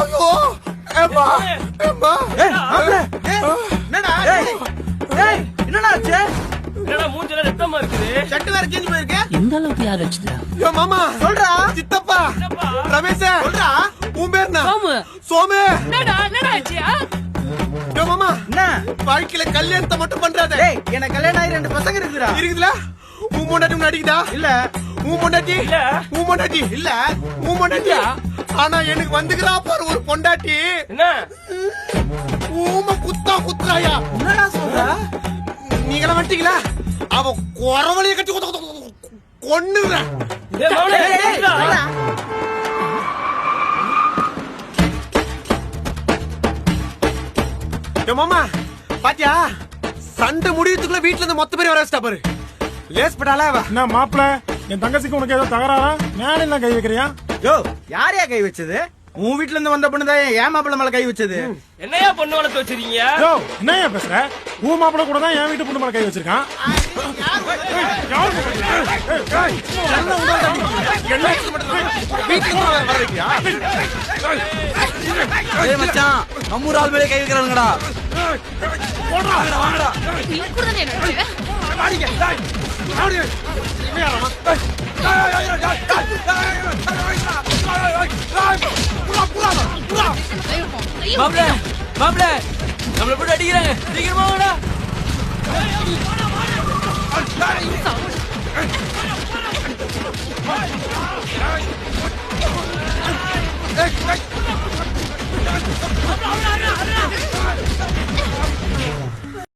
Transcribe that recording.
ஐயோ ஏம்மா ஏம்மா என்னடா என்னடா ஆச்சு? என்னடா மூஞ்சில ரத்தமா இருக்குது. சட்டு வேற கிழிஞ்சு போயிருக்கு. எந்த அளவுக்கு யார் வச்சுதா? ஏ மாமா சொல்றா. சித்தப்பா ரமேஷ் சொல்றா. உன் பேர் என்ன? சோமு. சோமு. என்னடா ஆச்சு? ஏ மாமா என்ன? வாழ்க்கையில கல்யாணத்தை மட்டும் பண்றாத. டேய் எனக்கு கல்யாணம் ஆகி 2 பசங்க இருக்குடா. இருக்குதுல உன் பொண்டாட்டி உன்னை அடிக்குதா? இல்ல. உன் பொண்டாட்டி இல்ல. உன் பொண்டாட்டி இல்ல. உன் பொண்டாட்டி ஆனா எனக்கு வந்துக்கிறா பாரு ஒரு பொண்டாட்டி. என்ன? ஊம குத்தா குத்துறாயா? என்னடா சொல்ற? நீங்களாம் வந்துட்டீங்களா? அவ குறவழிய கட்டி கொன்னுறேன். டேய் மவனே, என்னடா? சொல்றா. ஏ மாமா பாத்தியா சண்டை முடியறதுக்குள்ள வீட்டுல இருந்து மொத்த பேர் வர வச்சிட்டா பாரு. லேஸ் பட்டாளா அவ. என்ன மாப்பிள என் தங்கச்சிக்கு உனக்கு ஏதோ தகராறா? நான் என்ன கை வைக்கிறியா? யோ யாரையா கை வச்சது? உன் வீட்ல இருந்து வந்த பொண்ணு தான் ஏன் மாப்பிள்ள மேல கை வச்சது? என்னையா பொண்ணு வளர்த்து வச்சிருக்கீங்க? யோ என்னையா பேசுற? உன் மாப்பிள கூட தான் என் வீட்டு பொண்ணு மேல கை வச்சிருக்கான். வீட்டுக்கு வர வைக்கியா? ஏய் மச்சான் நம்மூர் ஆள் மேல கை வைக்கறானுங்கடா. வாங்கடா. நீ கூட தானே நடிச்ச? மாப்ள மாப்ள நம்மள போட்டு அடிக்கிறாங்க. சீக்கிரமா வாடா.